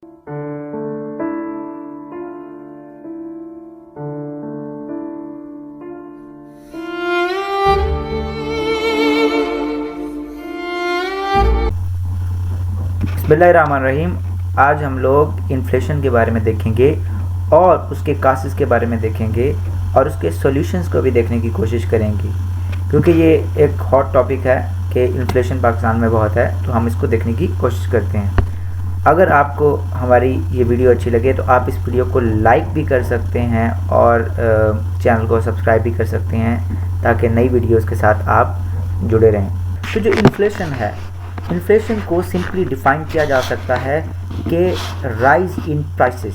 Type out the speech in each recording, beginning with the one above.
बिस्मिल्लाहिर्रहमानिर्रहीम। आज हम लोग इन्फ्लेशन के बारे में देखेंगे और उसके कासेस के बारे में देखेंगे और उसके सॉल्यूशंस को भी देखने की कोशिश करेंगे, क्योंकि ये एक हॉट टॉपिक है कि इन्फ्लेशन पाकिस्तान में बहुत है, तो हम इसको देखने की कोशिश करते हैं। अगर आपको हमारी ये वीडियो अच्छी लगे तो आप इस वीडियो को लाइक भी कर सकते हैं और चैनल को सब्सक्राइब भी कर सकते हैं, ताकि नई वीडियोज़ के साथ आप जुड़े रहें। तो जो इन्फ्लेशन है, इन्फ्लेशन को सिंपली डिफ़ाइन किया जा सकता है कि राइज इन प्राइसेस,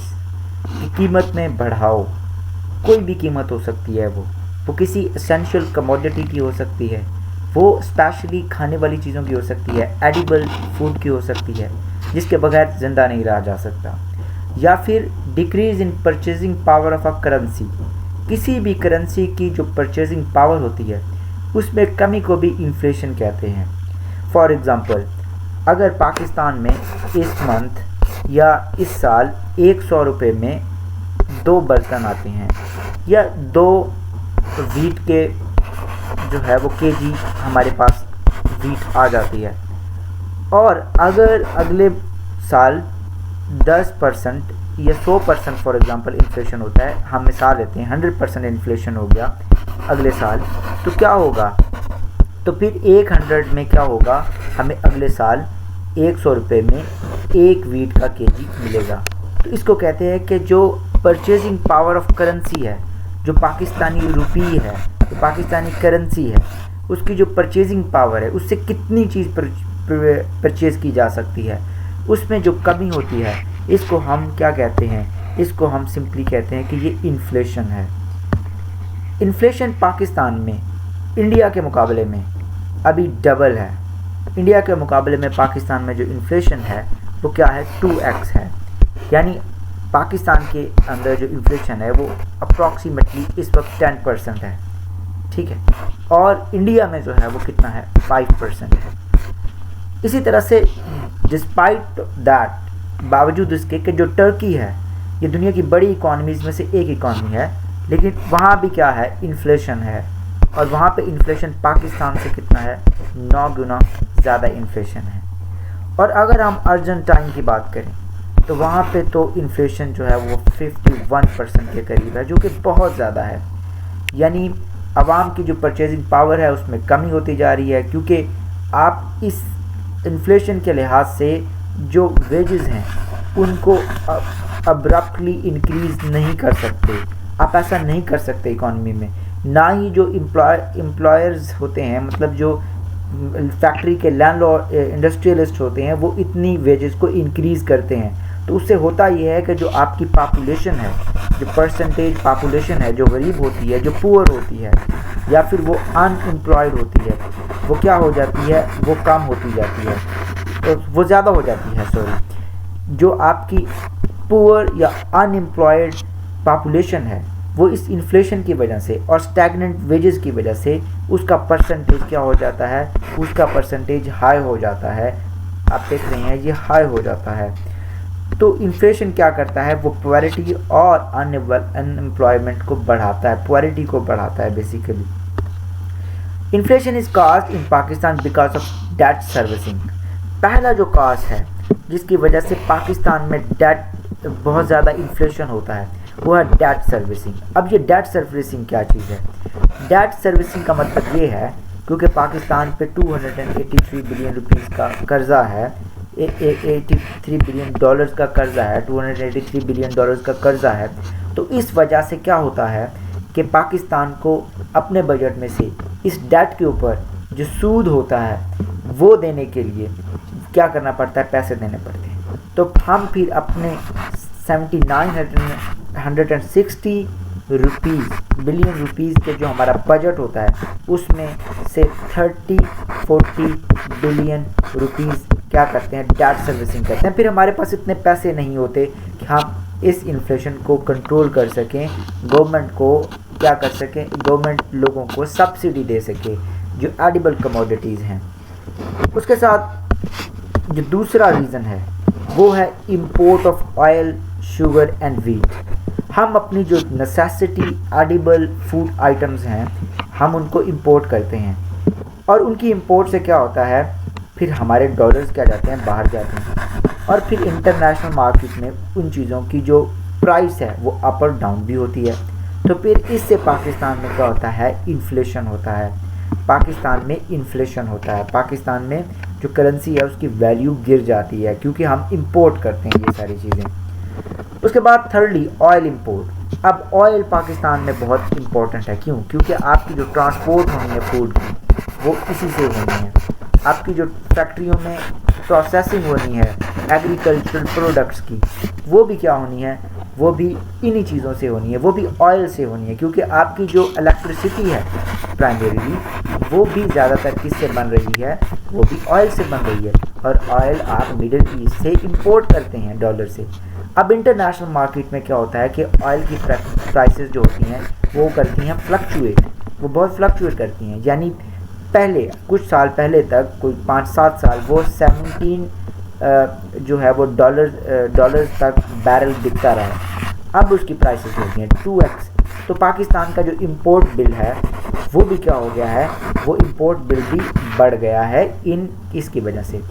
की कीमत में बढ़ाव। कोई भी कीमत हो सकती है, वो किसी एसेंशियल कमोडिटी की हो सकती है, वो स्पेशली खाने वाली चीज़ों की हो सकती है, एडिबल फूड की हो सकती है जिसके बगैर ज़िंदा नहीं रहा जा सकता, या फिर decrease in purchasing power of a currency. किसी भी करेंसी की जो परचेजिंग पावर होती है उसमें कमी को भी इन्फ्लेशन कहते हैं। फॉर एग्ज़ाम्पल, अगर पाकिस्तान में इस मंथ या इस साल 100 रुपये में 2 बर्तन आते हैं या 2 वीट के जो है वो केजी हमारे पास वीट आ जाती है, और अगर अगले साल 10% या 100% फॉर एग्ज़ाम्पल इन्फ्लेशन होता है, हम मिसाल लेते हैं 100% इन्फ्लेशन हो गया अगले साल, तो क्या होगा? तो फिर 100 में क्या होगा? हमें अगले साल 100 रुपये में 1 वीट का केजी मिलेगा। तो इसको कहते हैं कि जो परचेजिंग पावर ऑफ करेंसी है, जो पाकिस्तानी रुपी है, जो पाकिस्तानी करेंसी है, उसकी जो परचेजिंग पावर है, उससे कितनी चीज़ परचेज़ की जा सकती है, उसमें जो कमी होती है, इसको हम क्या कहते हैं? इसको हम सिंपली कहते हैं कि ये इन्फ्लेशन है। इन्फ्लेशन पाकिस्तान में इंडिया के मुकाबले में अभी डबल है। इंडिया के मुकाबले में पाकिस्तान में जो इन्फ्लेशन है वो क्या है? 2x है। यानी पाकिस्तान के अंदर जो इन्फ्लेशन है वो अप्रॉक्सीमेटली इस वक्त 10% है, ठीक है, और इंडिया में जो है वो कितना है? 5% है। इसी तरह से डिस्पाइट दैट, बावजूद इसके कि जो टर्की है ये दुनिया की बड़ी इकॉनमीज़ में से एक इकॉनमी है, लेकिन वहाँ भी क्या है? इन्फ्लेशन है, और वहाँ पे इन्फ्लेशन पाकिस्तान से कितना है? 9 गुना ज़्यादा इन्फ्लेशन है। और अगर हम अर्जेंटाइन की बात करें तो वहाँ पे तो इन्फ्लेशन जो है वो 51% के करीब है, जो कि बहुत ज़्यादा है। यानी आवाम की जो परचेजिंग पावर है उसमें कमी होती जा रही है, क्योंकि आप इस इन्फ्लेशन के लिहाज से जो वेजेस हैं उनको अब्रप्टली इंक्रीज़ नहीं कर सकते। आप ऐसा नहीं कर सकते इकॉनमी में। ना ही जो एम्प्लॉयर्स होते हैं, मतलब जो फैक्ट्री के लैंडलॉर्ड इंडस्ट्रियलिस्ट होते हैं, वो इतनी वेजेस को इंक्रीज़ करते हैं। तो उससे होता यह है कि जो आपकी पॉपुलेशन है, जो परसेंटेज पॉपुलेशन है जो गरीब होती है, जो पुअर होती है, या फिर वो अनएम्प्लॉयड होती है, वो क्या हो जाती है? वो कम होती जाती है, तो वो ज़्यादा हो जाती है। सॉरी, जो आपकी पुअर या अनएम्प्लॉयड पॉपुलेशन है वो इस इन्फ्लेशन की वजह से और स्टैग्नेंट वेजेस की वजह से उसका परसेंटेज क्या हो जाता है? उसका परसेंटेज हाई हो जाता है। आप देख रहे हैं ये हाई हो जाता है। तो इन्फ्लेशन क्या करता है? वो पुअरिटी और अनएम्प्लॉयमेंट को बढ़ाता है, पुअरिटी को बढ़ाता है basically. Inflation is caused in Pakistan because of debt servicing. पहला जो कॉज है जिसकी वजह से पाकिस्तान में डेट बहुत ज़्यादा इन्फ्लेशन होता है वो है डेट सर्विसिंग। अब ये डेट सर्विसिंग क्या चीज़ है? डेट सर्विसिंग का मतलब ये है, क्योंकि पाकिस्तान पे 283 बिलियन रुपीस का कर्जा है, 83 बिलियन डॉलर्स का कर्जा है, 283 बिलियन डॉलर्स का कर्जा है। तो इस वजह से क्या होता है कि पाकिस्तान को अपने बजट में से इस डेट के ऊपर जो सूद होता है वो देने के लिए क्या करना पड़ता है? पैसे देने पड़ते हैं। तो हम फिर अपने 7960 बिलियन रुपीज़ के जो हमारा बजट होता है उसमें से 30-40 बिलियन रुपीज़ क्या करते हैं? डेट सर्विसिंग करते हैं। फिर हमारे पास इतने पैसे नहीं होते कि हम इस इन्फ्लेशन को कंट्रोल कर सकें, गवर्नमेंट को क्या कर सकें? गवर्नमेंट लोगों को सब्सिडी दे सके जो एडिबल कमोडिटीज़ हैं। उसके साथ जो दूसरा रीज़न है वो है import of oil, sugar and wheat. हम अपनी जो नेसेसिटी एडिबल फूड आइटम्स हैं हम उनको इंपोर्ट करते हैं, और उनकी इंपोर्ट से क्या होता है, फिर हमारे डॉलर्स क्या जाते हैं, बाहर जाते हैं, और फिर इंटरनेशनल मार्केट में उन चीज़ों की जो प्राइस है वो अप और डाउन भी होती है। तो फिर इससे पाकिस्तान में क्या होता है, इन्फ्लेशन होता है। पाकिस्तान में इन्फ्लेशन होता है, पाकिस्तान में जो करेंसी है उसकी वैल्यू गिर जाती है क्योंकि हम इंपोर्ट करते हैं ये सारी चीज़ें। उसके बाद थर्डली ऑयल इंपोर्ट। अब ऑयल पाकिस्तान में बहुत इंपॉर्टेंट है, क्यों? क्योंकि आपकी जो ट्रांसपोर्ट होनी है फूड की वो इसी से होनी है। आपकी जो फैक्ट्रियों में प्रोसेसिंग होनी है एग्रीकल्चरल प्रोडक्ट्स की, वो भी क्या होनी है, वो भी इन्हीं चीज़ों से होनी है, वो भी ऑयल से होनी है। क्योंकि आपकी जो इलेक्ट्रिसिटी है प्राइमरीली वो भी ज़्यादातर किससे बन रही है, वो भी ऑयल से बन रही है, और ऑयल आप मिडिल ईस्ट से इंपोर्ट करते हैं डॉलर से। अब इंटरनेशनल मार्केट में क्या होता है कि ऑयल की प्राइसेस जो होती हैं वो करती हैं फ्लक्चुएट, वो बहुत फ्लक्चुएट करती हैं। यानी पहले कुछ साल पहले तक, कोई 5-7 साल, वो 17 जो है वो डॉलर्स तक बैरल बिकता रहा। अब उसकी प्राइसेस हो गई हैं 2x। तो पाकिस्तान का जो इंपोर्ट बिल है वो भी क्या हो गया है, वो इंपोर्ट बिल भी बढ़ गया है इसकी वजह से।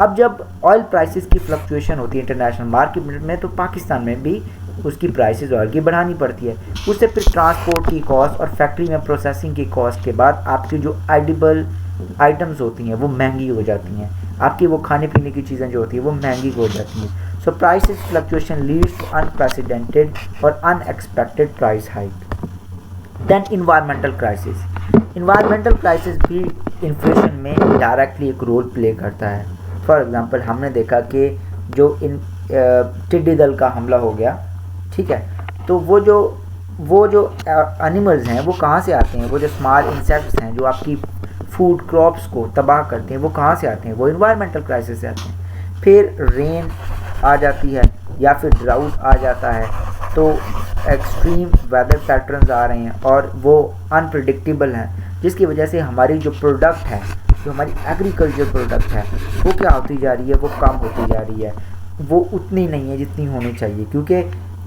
अब जब ऑयल प्राइसेस की फ्लक्चुएशन होती है इंटरनेशनल मार्केट में, तो पाकिस्तान में भी उसकी प्राइसेस ऑयल की बढ़ानी पड़ती है। उससे फिर ट्रांसपोर्ट की कॉस्ट और फैक्ट्री में प्रोसेसिंग की कॉस्ट के बाद आपकी जो एडिबल आइटम्स होती हैं वो महंगी हो जाती हैं, आपकी वो खाने पीने की चीज़ें जो होती हैं वो महंगी हो जाती हैं। So prices fluctuation leads to unprecedented और unexpected price hike. Then environmental crisis. Environmental crisis भी इन्फ्लेशन में डायरेक्टली एक रोल प्ले करता है। फॉर एग्जांपल हमने देखा कि जो टिड्डी दल का हमला हो गया, ठीक है, तो वो जो एनिमल्स हैं वो कहाँ से आते हैं, वो जो स्मॉल इंसेक्ट्स हैं जो आपकी फूड क्रॉप्स को तबाह करते हैं वो कहाँ से आते हैं, वो इन्वायरमेंटल क्राइसिस से आते हैं। फिर रेन आ जाती है या फिर ड्राउट आ जाता है, तो एक्सट्रीम वेदर पैटर्न्स आ रहे हैं और वो अनप्रिडिक्टेबल हैं, जिसकी वजह से हमारी जो प्रोडक्ट है, जो हमारी एग्रीकल्चर प्रोडक्ट है वो क्या होती जा रही है, वो कम होती जा रही है, वो उतनी नहीं है जितनी होनी चाहिए। क्योंकि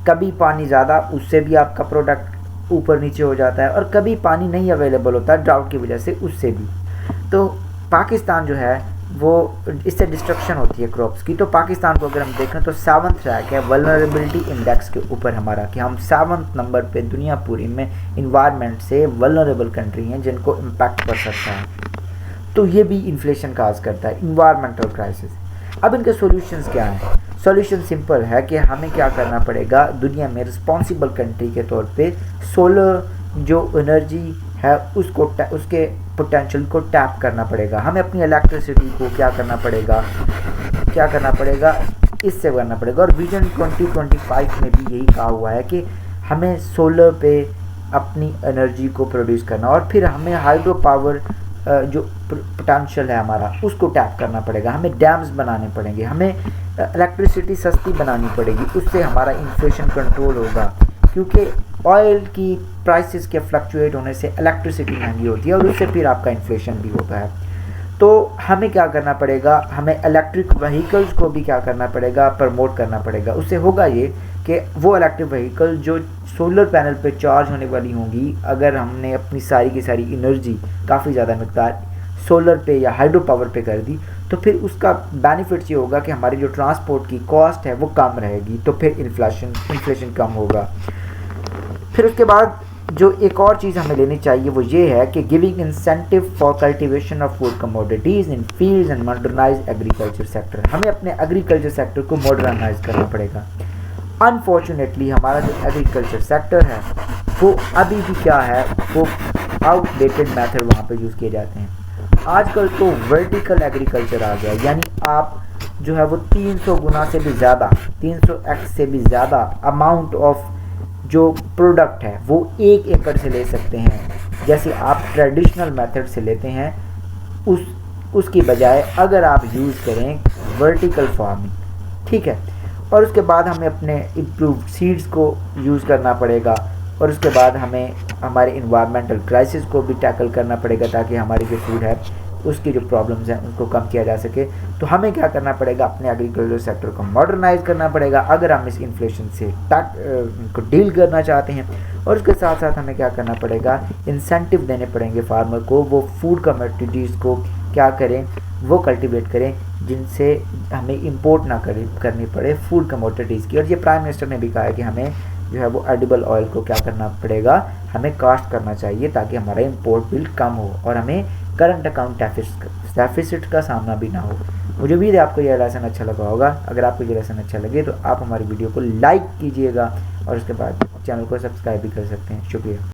कभी पानी ज़्यादा, उससे भी आपका प्रोडक्ट ऊपर नीचे हो जाता है, और कभी पानी नहीं अवेलेबल होता है ड्राउट की वजह से, उससे भी। तो पाकिस्तान जो है वो इससे डिस्ट्रक्शन होती है क्रॉप्स की। तो पाकिस्तान को अगर हम देखें तो 7th रैंक है वल्नरेबिलिटी इंडेक्स के ऊपर हमारा, कि हम 7th नंबर पे दुनिया पूरी में इन्वायरमेंट से वल्नरेबल कंट्री हैं जिनको इम्पैक्ट पड़ सकता है। तो ये भी इन्फ्लेशन काज करता है, इन्वायरमेंटल क्राइसिस। अब इनके सॉल्यूशंस क्या हैं? सॉल्यूशन सिंपल है कि हमें क्या करना पड़ेगा, दुनिया में रिस्पॉन्सिबल कंट्री के तौर पे सोलर जो एनर्जी है उसके पोटेंशियल को टैप करना पड़ेगा। हमें अपनी इलेक्ट्रिसिटी को क्या करना पड़ेगा, इससे करना पड़ेगा। और विजन 2025 में भी यही कहा हुआ है कि हमें सोलर पे अपनी एनर्जी को प्रोड्यूस करना, और फिर हमें हाइड्रो पावर जो पोटेंशियल है हमारा उसको टैप करना पड़ेगा, हमें डैम्स बनाने पड़ेंगे, हमें इलेक्ट्रिसिटी सस्ती बनानी पड़ेगी, उससे हमारा इन्फ्लेशन कंट्रोल होगा। क्योंकि ऑयल की प्राइसेस के फ्लक्चुएट होने से इलेक्ट्रिसिटी महंगी होती है और उससे फिर आपका इन्फ्लेशन भी होता है। तो हमें क्या करना पड़ेगा, हमें इलेक्ट्रिक व्हीकल्स को भी क्या करना पड़ेगा, प्रमोट करना पड़ेगा। उससे होगा ये कि वो इलेक्ट्रिक व्हीकल जो सोलर पैनल पे चार्ज होने वाली होंगी, अगर हमने अपनी सारी की सारी एनर्जी काफ़ी ज़्यादा मकदार सोलर पे या हाइड्रो पावर पे कर दी, तो फिर उसका बेनिफिट ये होगा कि हमारी जो ट्रांसपोर्ट की कॉस्ट है वो कम रहेगी, तो फिर इन्फ्लेशन कम होगा। फिर उसके बाद जो एक और चीज़ हमें लेनी चाहिए वो ये है कि giving incentive for cultivation of food commodities in fields and modernise agriculture sector. हमें अपने एग्रीकल्चर सेक्टर को मॉडर्नाइज करना पड़ेगा। अनफॉर्चुनेटली हमारा जो एग्रीकल्चर सेक्टर है वो अभी भी क्या है, वो आउटडेटेड मेथड वहाँ पे यूज़ किए जाते हैं। आजकल तो वर्टिकल एग्रीकल्चर आ गया, यानी आप जो है वो 300 गुना से भी ज़्यादा, 300x से भी ज़्यादा अमाउंट ऑफ जो प्रोडक्ट है वो 1 एकड़ से ले सकते हैं। जैसे आप ट्रेडिशनल मेथड से लेते हैं उसकी बजाय अगर आप यूज़ करें वर्टिकल फार्मिंग, ठीक है। और उसके बाद हमें अपने इम्प्रूव्ड सीड्स को यूज़ करना पड़ेगा, और उसके बाद हमें हमारे इन्वायरमेंटल क्राइसिस को भी टैकल करना पड़ेगा ताकि हमारी जो फूड है उसकी जो प्रॉब्लम्स हैं उसको कम किया जा सके। तो हमें क्या करना पड़ेगा, अपने एग्रीकल्चर सेक्टर को मॉडर्नाइज करना पड़ेगा अगर हम इस इन्फ्लेशन से को डील करना चाहते हैं। और उसके साथ साथ हमें क्या करना पड़ेगा, इंसेंटिव देने पड़ेंगे फार्मर को, वो फूड कमोडिटीज़ को क्या करें, वो कल्टीवेट करें जिनसे हमें इंपोर्ट ना करनी पड़े फूड कमोडिटीज़ की। और ये प्राइम मिनिस्टर ने भी कहा है कि हमें जो है वो एडिबल ऑयल को क्या करना पड़ेगा, हमें कास्ट करना चाहिए ताकि हमारा इंपोर्ट बिल कम हो और हमें करंट अकाउंट डेफिसिट का सामना भी ना हो। मुझे उम्मीद है आपको यह लेसन अच्छा लगा होगा। अगर आपको ये लेसन अच्छा लगे तो आप हमारी वीडियो को लाइक कीजिएगा और उसके बाद चैनल को सब्सक्राइब भी कर सकते हैं। शुक्रिया।